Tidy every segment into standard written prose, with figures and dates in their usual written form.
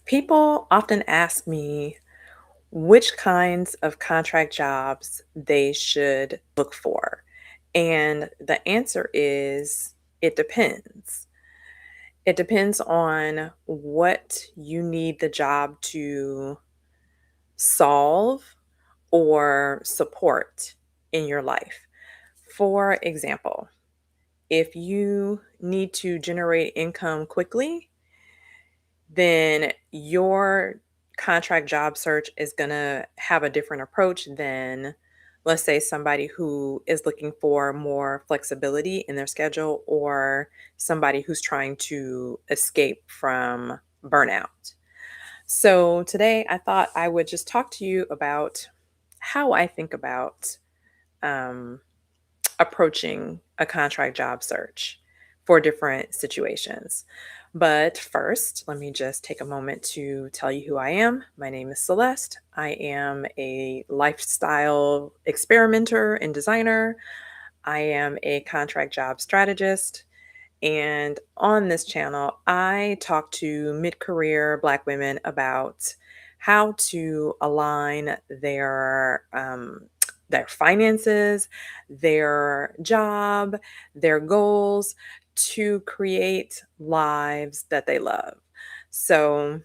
People often ask me which kinds of contract jobs they should look for. And the answer is it depends. It depends on what you need the job to solve or support in your life. For example, if you need to generate income quickly, then your contract job search is going to have a different approach than, let's say, somebody who is looking for more flexibility in their schedule or somebody who's trying to escape from burnout. So, today I thought I would just talk to you about how I think about um, approaching a contract job search for different situations. But first, let me just take a moment to tell you who I am. My name is Celeste. I am a lifestyle experimenter and designer. I am a contract job strategist. And on this channel, I talk to mid career Black women about how to align their finances, their job, their goals to create lives that they love. So,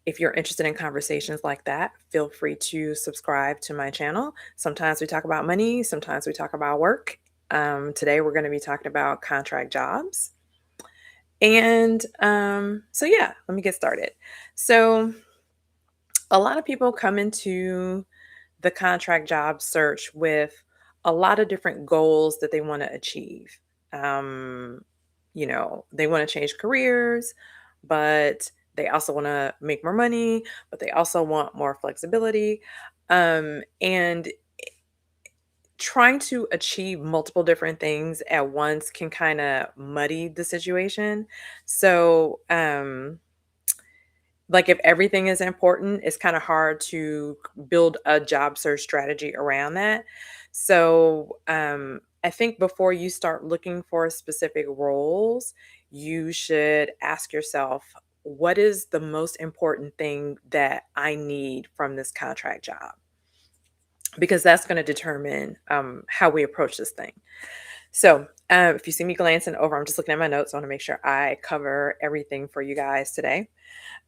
if you're interested in conversations like that, feel free to subscribe to my channel. Sometimes we talk about money, sometimes we talk about work. Today, we're going to be talking about contract jobs. And let me get started. So, a lot of people come into the contract job search with a lot of different goals that they want to achieve. Um, they want to change careers, but they also want to make more money, but they also want more flexibility. And trying to achieve multiple different things at once can kind of muddy the situation. So, like if everything is important, it's kind of hard to build a job search strategy around that. So, I think before you start looking for specific roles, you should ask yourself, what is the most important thing that I need from this contract job? Because that's going to determine how we approach this thing. So, if you see me glancing over, I'm just looking at my notes. I want to make sure I cover everything for you guys today.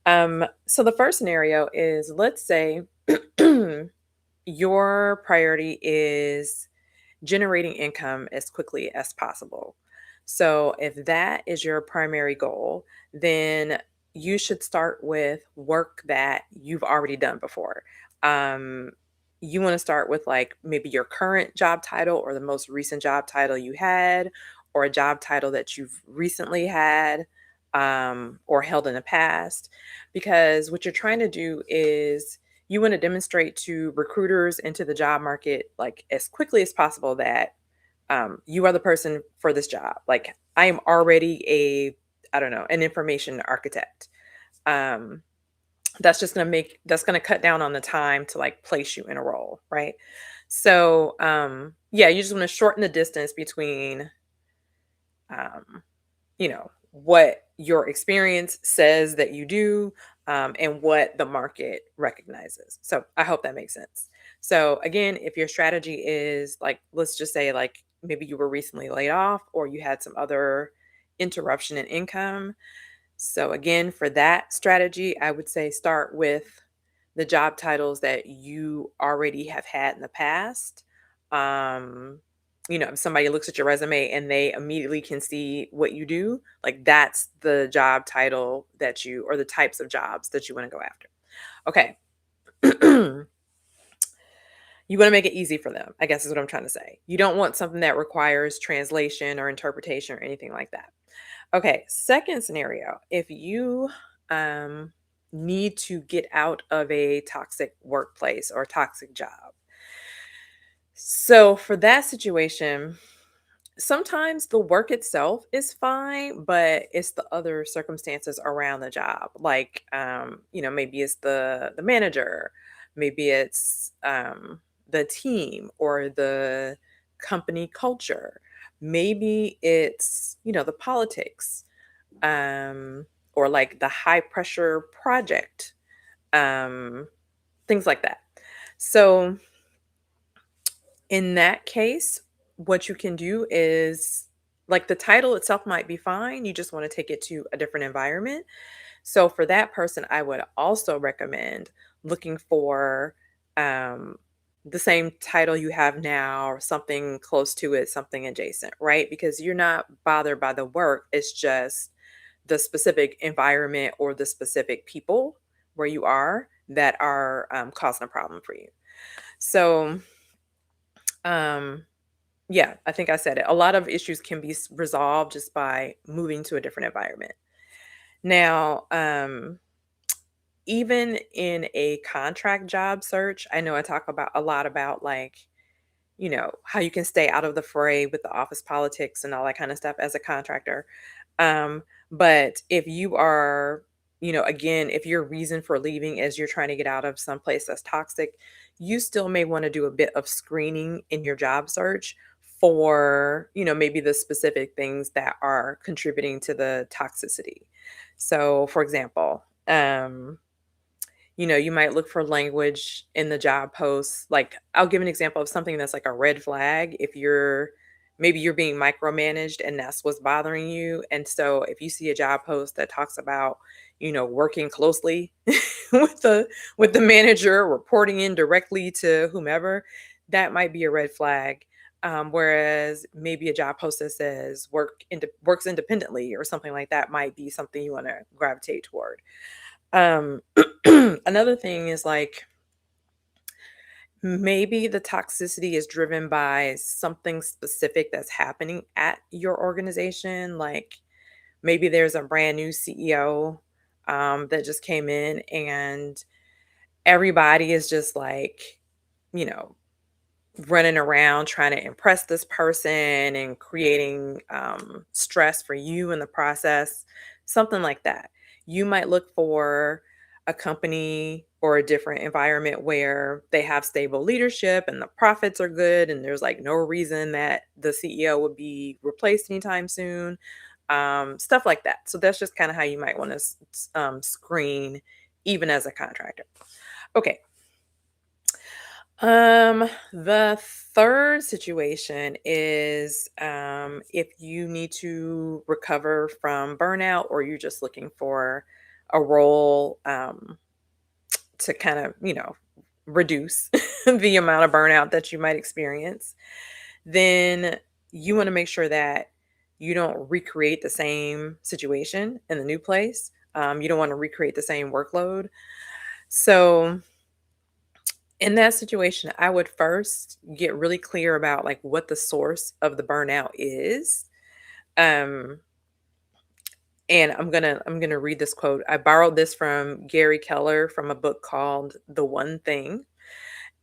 So the first scenario is, let's say your priority is generating income as quickly as possible. So if that is your primary goal, then you should start with work that you've already done before. Um, you want to start with like maybe your current job title or the most recent job title you had, or a job title that you've recently had or held in the past. Because what you're trying to do is you want to demonstrate to recruiters into the job market like as quickly as possible that you are the person for this job. Like I am already I don't know, an information architect. Um, that's gonna cut down on the time to like place you in a role, right? So, yeah, you just want to shorten the distance between um, what your experience says that you do, and what the market recognizes. So I hope that makes sense. So again, if your strategy is like, let's just say like maybe you were recently laid off or you had some other interruption in income. So again, for that strategy, I would say start with the job titles that you already have had in the past. Um, if somebody looks at your resume and they immediately can see what you do, like that's the job title that you, or the types of jobs that you want to go after. Okay. You want to make it easy for them, I guess is what I'm trying to say. You don't want something that requires translation or interpretation or anything like that. Okay, second scenario. If you um, need to get out of a toxic workplace or toxic job. So, for that situation, sometimes the work itself is fine, but it's the other circumstances around the job. Like, maybe it's the manager, maybe it's the team or the company culture. Maybe it's the politics, um, or like the high pressure project, um, things like that. So in that case, what you can do is like the title itself might be fine. You just want to take it to a different environment. So for that person, I would also recommend looking for um, the same title you have now or something close to it, something adjacent, right? Because you're not bothered by the work. It's just the specific environment or the specific people where you are that are causing a problem for you. So, um, yeah, I think I said it. A lot of issues can be resolved just by moving to a different environment. Now, even in a contract job search, I know I talk about a lot about like, how you can stay out of the fray with the office politics and all that kind of stuff as a contractor. But if you are, again, if your reason for leaving is you're trying to get out of some place that's toxic, you still may want to do a bit of screening in your job search for, maybe the specific things that are contributing to the toxicity. So, for example, you might look for language in the job posts. Like, I'll give an example of something that's like a red flag. If maybe you're being micromanaged and that's what's bothering you. And so if you see a job post that talks about, working closely with the manager, reporting in directly to whomever, that might be a red flag. Whereas maybe a job post that says works independently or something like that might be something you want to gravitate toward. Um, Another thing is like maybe the toxicity is driven by something specific that's happening at your organization. Like maybe there's a brand new CEO that just came in and everybody is just like, you know, running around trying to impress this person and creating stress for you in the process, something like that. You might look for a company or a different environment where they have stable leadership and the profits are good, and there's like no reason that the CEO would be replaced anytime soon. Stuff like that. So that's just kind of how you might want to screen, even as a contractor. Okay, the third situation is if you need to recover from burnout or you're just looking for a role to kind of, reduce the amount of burnout that you might experience, then you want to make sure that you don't recreate the same situation in the new place. You don't want to recreate the same workload. So, in that situation, I would first get really clear about like what the source of the burnout is. Um, and I'm gonna read this quote. I borrowed this from Gary Keller from a book called The One Thing.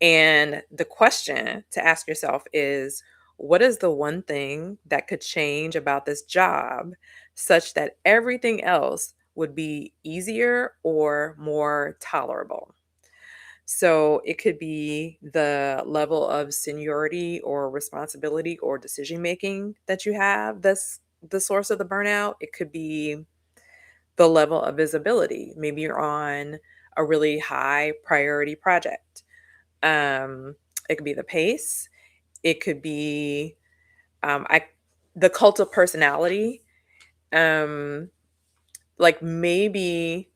And the question to ask yourself is, what is the one thing that could change about this job such that everything else would be easier or more tolerable? So it could be the level of seniority or responsibility or decision making that you have that's the source of the burnout. It could be the level of visibility. Maybe you're on a really high priority project. It could be the pace. It could be I the cult of personality. Um, like maybe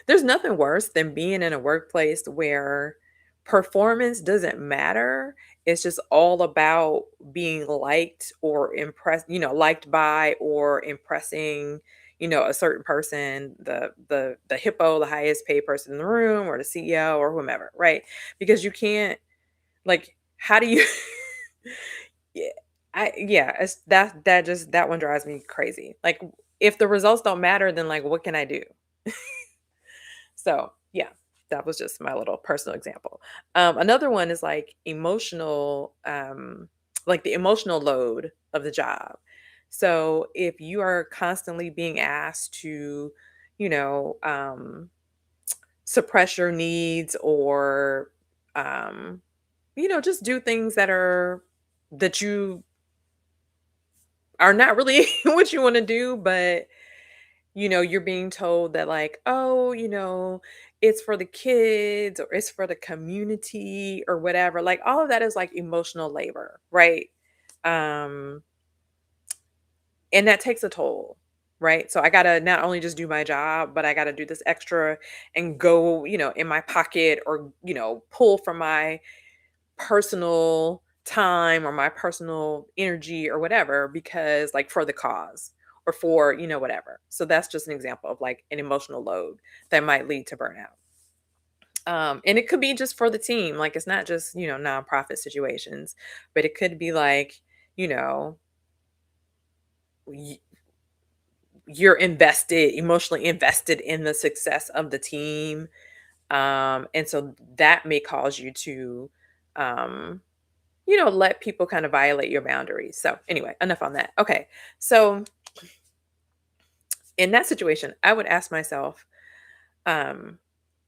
there's nothing worse than being in a workplace where performance doesn't matter. It's just all about being liked or impressed, liked by or impressing, a certain person, the hippo, the highest paid person in the room, or the CEO or whomever, right? Because you can't like how do you yeah, it's that one drives me crazy. Like if the results don't matter, then like what can I do? So, yeah, that was just my little personal example. Another one is like the emotional load of the job. So, if you are constantly being asked to, you know, suppress your needs or, um, just do things that you are not really what you want to do, but you're being told that like, "Oh, it's for the kids or it's for the community or whatever." Like all of that is like emotional labor, right? Um and that takes a toll, right? So I got to not only just do my job, but I got to do this extra and go, in my pocket or, pull from my personal time or my personal energy or whatever because like for the cause or for whatever. So that's just an example of like an emotional load that might lead to burnout. And it could be just for the team, like it's not just nonprofit situations, but it could be like you know y- you're invested, emotionally invested in the success of the team, and so that may cause you to um let people kind of violate your boundaries. So, anyway, enough on that. Okay. So, in that situation, I would ask myself, um,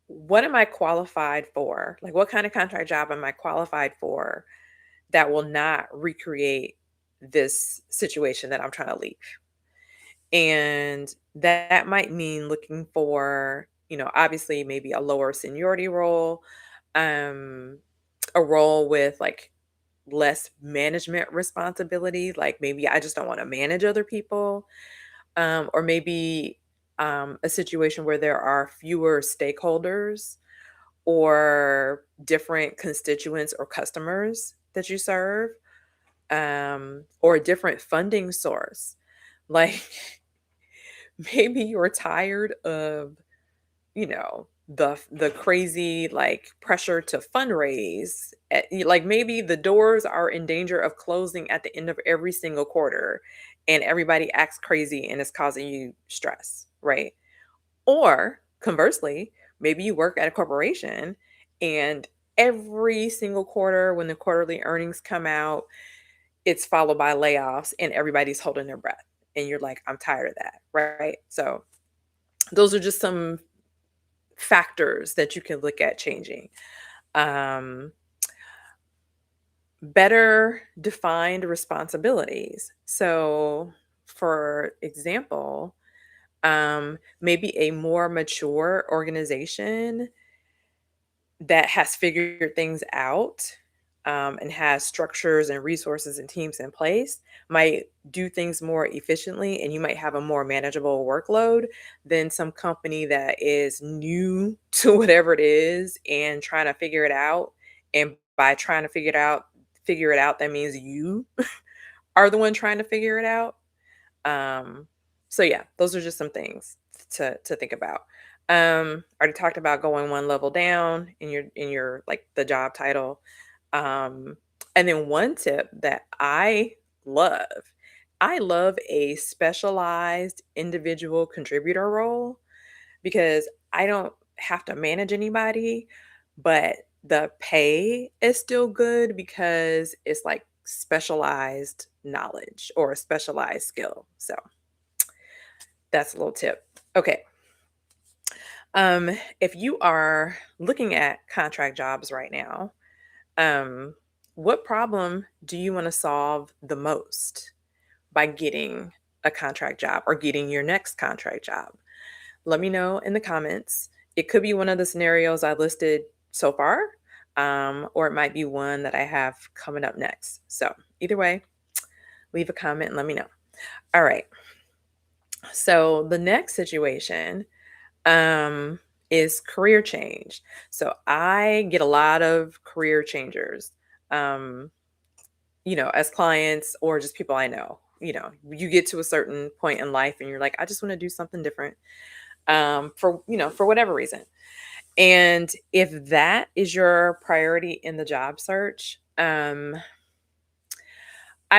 what am I qualified for? Like, what kind of contract job am I qualified for that will not recreate this situation that I'm trying to leave? And that might mean looking for, obviously maybe a lower seniority role, um, a role with like less management responsibility, like maybe I just don't want to manage other people, or maybe a situation where there are fewer stakeholders or different constituents or customers that you serve, or a different funding source. Like maybe you're tired of the crazy like pressure to fundraise like maybe the doors are in danger of closing at the end of every single quarter and everybody acts crazy and it's causing you stress, right? Or conversely, maybe you work at a corporation and every single quarter when the quarterly earnings come out, it's followed by layoffs and everybody's holding their breath and you're like, I'm tired of that, right? So those are just some factors that you can look at changing. Um, Better defined responsibilities. So, for example, maybe a more mature organization that has figured things out, and has structures and resources and teams in place might do things more efficiently and you might have a more manageable workload than some company that is new to whatever it is and trying to figure it out. And by trying to figure it out, that means you are the one trying to figure it out. So yeah, those are just some things to think about. Already talked about going one level down in your like the job title. Um, and then one tip that love, I love a specialized individual contributor role because I don't have to manage anybody, but the pay is still good because it's like specialized knowledge or a specialized skill. So that's a little tip. Okay. If you are looking at contract jobs right now, um, what problem do you want to solve the most by getting a contract job or getting your next contract job? Let me know in the comments. It could be one of the scenarios I listed so far, or it might be one that I have coming up next. So, either way, leave a comment and let me know. All right. So, the next situation um, is career change. So, I get a lot of career changers, um, as clients or just people I know. You get to a certain point in life and you're like, I just want to do something different, for whatever reason. And if that is your priority in the job search, I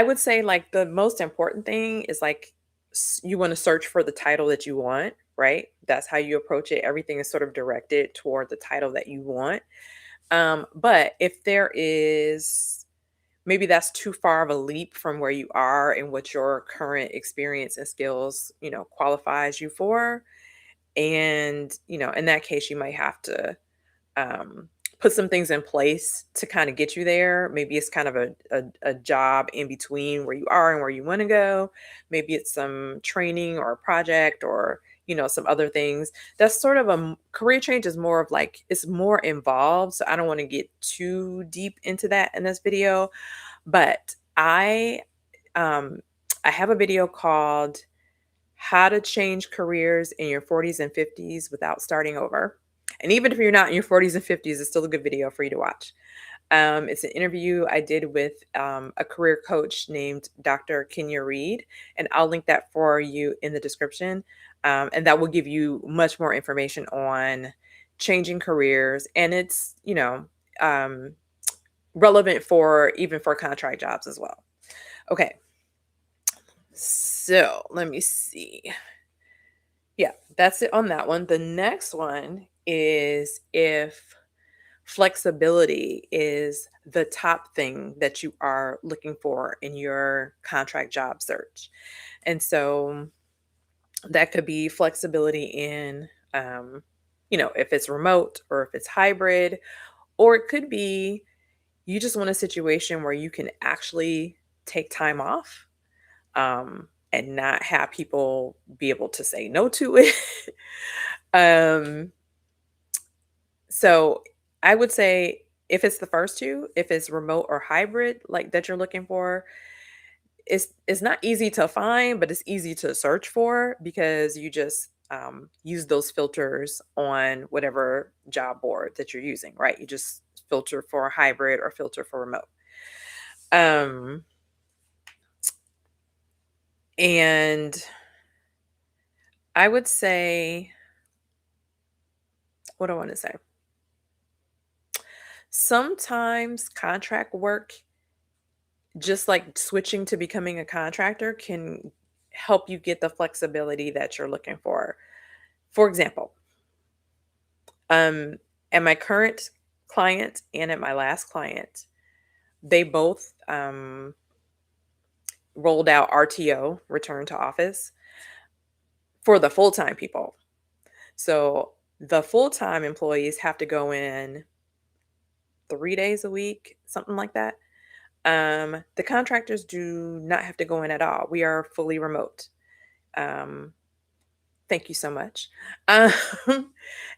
would say like the most important thing is like you want to search for the title that you want, right? That's how you approach it. Everything is sort of directed toward the title that you want. But if there is maybe that's too far of a leap from where you are and what your current experience and skills, qualifies you for. And, in that case, you might have to um, put some things in place to kind of get you there. Maybe it's kind of a job in between where you are and where you want to go. Maybe it's some training or a project or, some other things. That's sort of career change is more of like it's more involved. So I don't want to get too deep into that in this video, but um I have a video called How to Change Careers in Your 40s and 50s Without Starting Over. And even if you're not in your 40s and 50s, it's still a good video for you to watch. It's an interview I did with a career coach named Dr. Kenya Reed, and I'll link that for you in the description. And that will give you much more information on changing careers, and it's um, relevant for even for contract jobs as well. Okay, so let me see. Yeah, that's it on that one. The next one is if flexibility is the top thing that you are looking for in your contract job search. And so that could be flexibility in, if it's remote or if it's hybrid, or it could be you just want a situation where you can actually take time off and not have people be able to say no to it. um, So I would say if it's the first two, if it's remote or hybrid, like that you're looking for, it's not easy to find, but it's easy to search for because you just use those filters on whatever job board that you're using, right? You just filter for hybrid or filter for remote. Um, and I would say, what do I want to say? Sometimes contract work, just like switching to becoming a contractor, can help you get the flexibility that you're looking for. For example, um, at my current client and at my last client, they both rolled out RTO, return to office, for the full time people. So the full time employees have to go in 3 days a week, something like that. The contractors do not have to go in at all. We are fully remote. Um, Thank you so much. Um,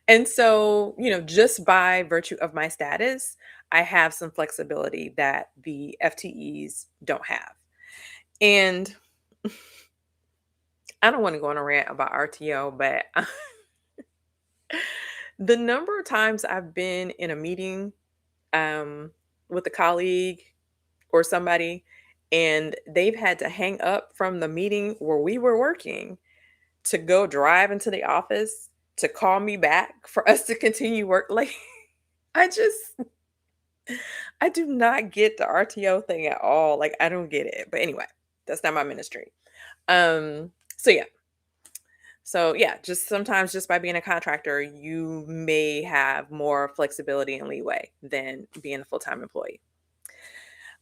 and so, just by virtue of my status, I have some flexibility that the FTEs don't have. And I don't want to go on a rant about RTO, but the number of times I've been in a meeting um, with a colleague or somebody, and they've had to hang up from the meeting where we were working to go drive into the office to call me back for us to continue work. Like, I just, I do not get the RTO thing at all. Like, I don't get it. But anyway, that's not my ministry. So yeah. So yeah, just sometimes just by being a contractor, you may have more flexibility and leeway than being a full-time employee.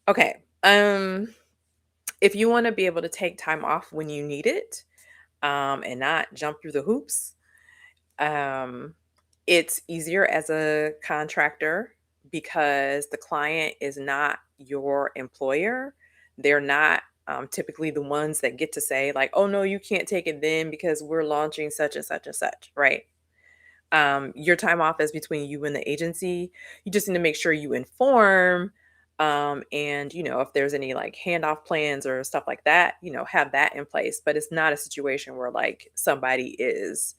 Okay. If you want to be able to take time off when you need it, and not jump through the hoops, Um, it's easier as a contractor because the client is not your employer. They're not typically the ones that get to say, like, oh, no, you can't take it then because we're launching such and such and such, right? Your time off is between you and the agency. You just need to make sure you inform. And, if there's any like handoff plans or stuff like that, have that in place. But it's not a situation where like somebody is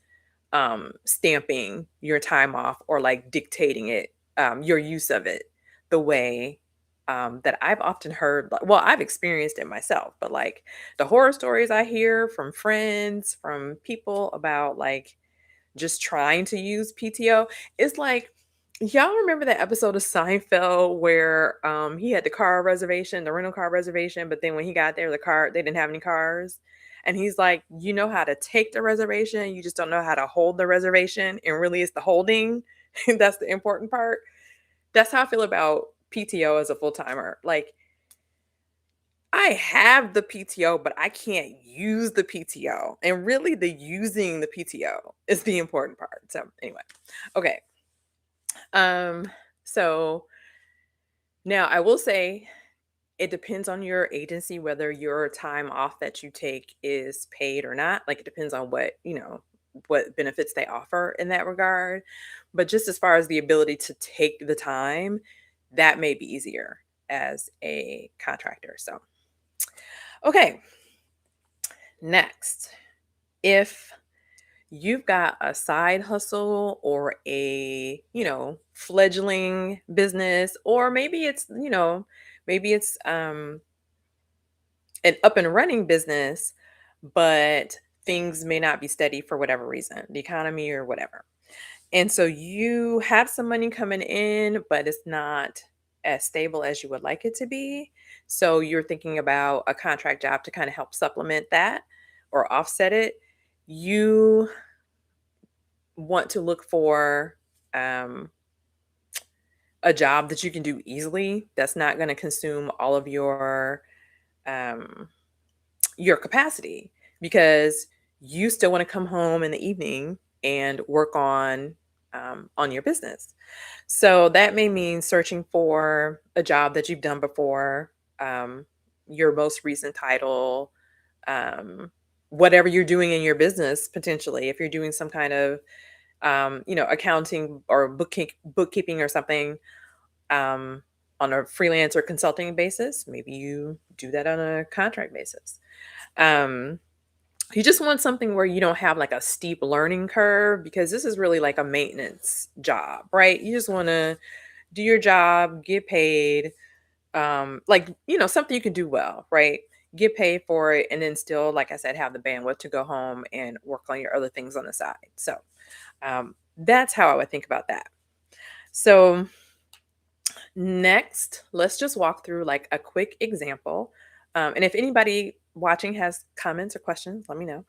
stamping your time off or like dictating it, your use of it the way that I've often heard. Well, I've experienced it myself, but like the horror stories I hear from friends, from people about like just trying to use PTO, it's like, y'all remember that episode of Seinfeld where he had the car reservation, the rental car reservation, but then when he got there, they didn't have any cars. And he's like, you know how to take the reservation, you just don't know how to hold the reservation. And really it's the holding. That's the important part. That's how I feel about PTO as a full-timer. Like, I have the PTO, but I can't use the PTO. And really the using the PTO is the important part. So anyway. Okay. Um, so now I will say it depends on your agency whether your time off that you take is paid or not. Like it depends on what, what benefits they offer in that regard. But just as far as the ability to take the time, that may be easier as a contractor. So, okay, next. If you've got a side hustle or a, fledgling business, or maybe it's an up and running business, but things may not be steady for whatever reason, the economy or whatever. And so you have some money coming in, but it's not as stable as you would like it to be. So you're thinking about a contract job to kind of help supplement that or offset it. You want to look for um, a job that you can do easily, that's not going to consume all of um, your capacity, because you still want to come home in the evening and work on your business. So that may mean searching for a job that you've done before, your most recent title, um, whatever you're doing in your business. Potentially, if you're doing some kind of accounting or bookkeeping or something, um, on a freelance or consulting basis, maybe you do that on a contract basis. Um, you just want something where you don't have like a steep learning curve, because this is really like a maintenance job, right? You just want to do your job, get paid, something you can do well, right? Get paid for it, and then still, like I said, have the bandwidth to go home and work on your other things on the side. So that's how I would think about that. So next, let's just walk through like a quick example. And if anybody watching has comments or questions, let me know.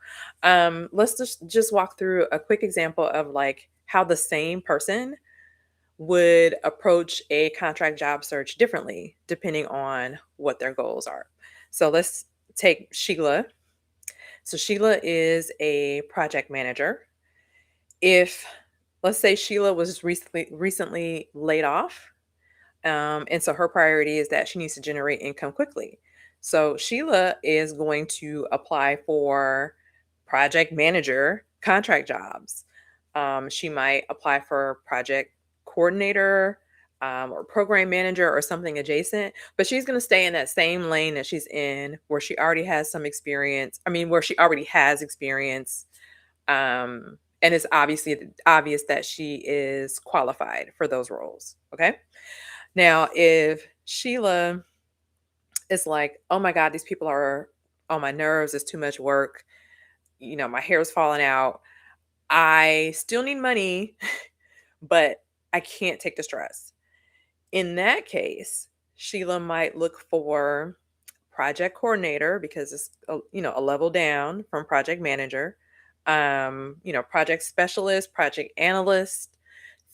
Let's just walk through a quick example of like how the same person would approach a contract job search differently depending on what their goals are. So let's take Sheila. So Sheila is a project manager. If, let's say, Sheila was recently laid off, and so her priority is that she needs to generate income quickly. So Sheila is going to apply for project manager contract jobs. She might apply for project coordinator, or program manager or something adjacent, but she's going to stay in that same lane that she's in, where she already has some experience. I mean, where she already has experience. And it's obvious that she is qualified for those roles. Okay. Now, if Sheila is like, oh my God, these people are on my nerves, it's too much work, my hair's falling out, I still need money, but I can't take the stress. In that case, Sheila might look for project coordinator, because it's a level down from project manager, project specialist, project analyst,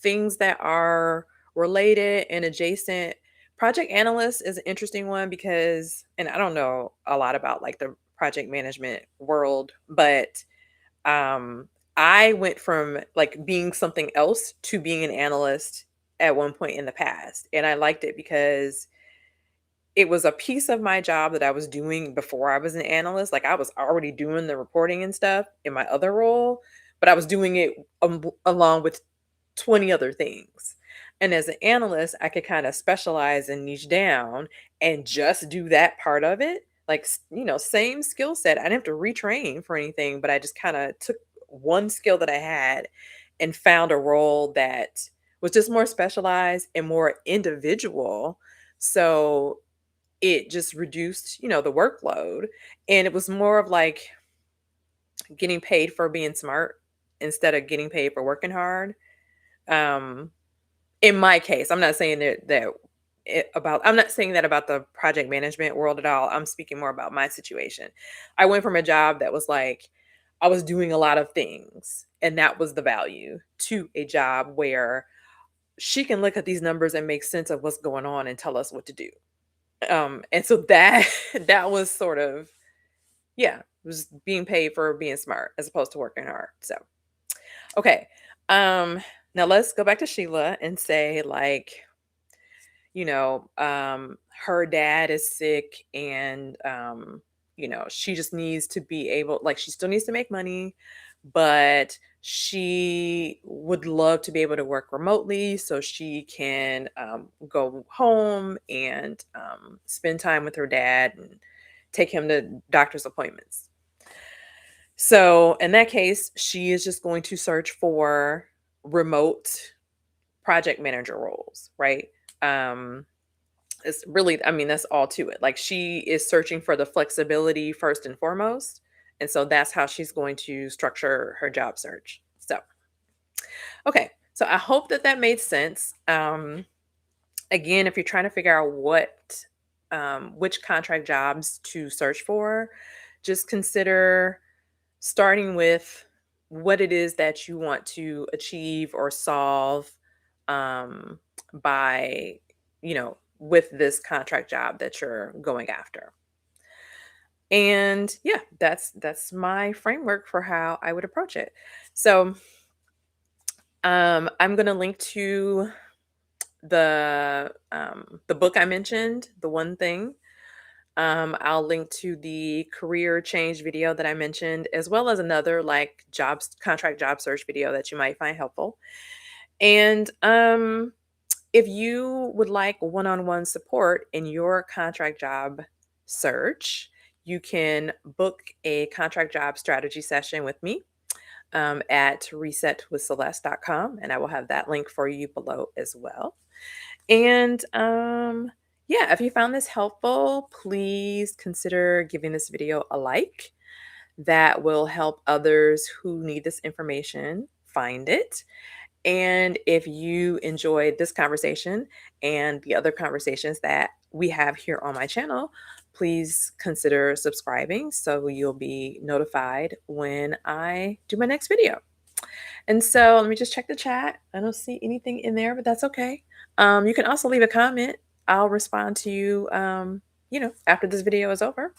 things that are related and adjacent. Project analyst is an interesting one because, and I don't know a lot about like the project management world, but um, I went from like being something else to being an analyst at one point in the past. And I liked it because it was a piece of my job that I was doing before I was an analyst. Like I was already doing the reporting and stuff in my other role, but I was doing it along with 20 other things. And as an analyst, I could kind of specialize and niche down and just do that part of it. Like, same skill set. I didn't have to retrain for anything, but I just kind of took one skill that I had and found a role that was just more specialized and more individual. So it just reduced, the workload. And it was more of like getting paid for being smart instead of getting paid for working hard. Um, in my case, I'm not saying I'm not saying that about the project management world at all. I'm speaking more about my situation. I went from a job that was like I was doing a lot of things, and that was the value, to a job where she can look at these numbers and make sense of what's going on and tell us what to do. And so that that was sort of, yeah, was being paid for being smart as opposed to working hard. So okay. Now let's go back to Sheila and say like, her dad is sick, and she just needs to be able, like, she still needs to make money, but she would love to be able to work remotely so she can go home and spend time with her dad and take him to doctor's appointments. So, in that case, she is just going to search for remote project manager roles, right? Um, it's really, I mean, that's all to it. Like she is searching for the flexibility first and foremost. And so that's how she's going to structure her job search. So, okay. So I hope that that made sense. Again, if you're trying to figure out which contract jobs to search for, just consider starting with what it is that you want to achieve or solve by, with this contract job that you're going after. And yeah, that's my framework for how I would approach it. So I'm gonna link to the book I mentioned, the one thing. I'll link to the career change video that I mentioned, as well as another like contract job search video that you might find helpful. And if you would like one-on-one support in your contract job search, you can book a contract job strategy session with me at resetwithceleste.com, and I will have that link for you below as well. And yeah, if you found this helpful, please consider giving this video a like. That will help others who need this information find it. And if you enjoyed this conversation and the other conversations that we have here on my channel, please consider subscribing so you'll be notified when I do my next video. And so let me just check the chat. I don't see anything in there, but that's okay. You can also leave a comment. I'll respond to you, after this video is over.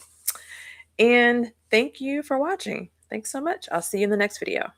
And thank you for watching. Thanks so much. I'll see you in the next video.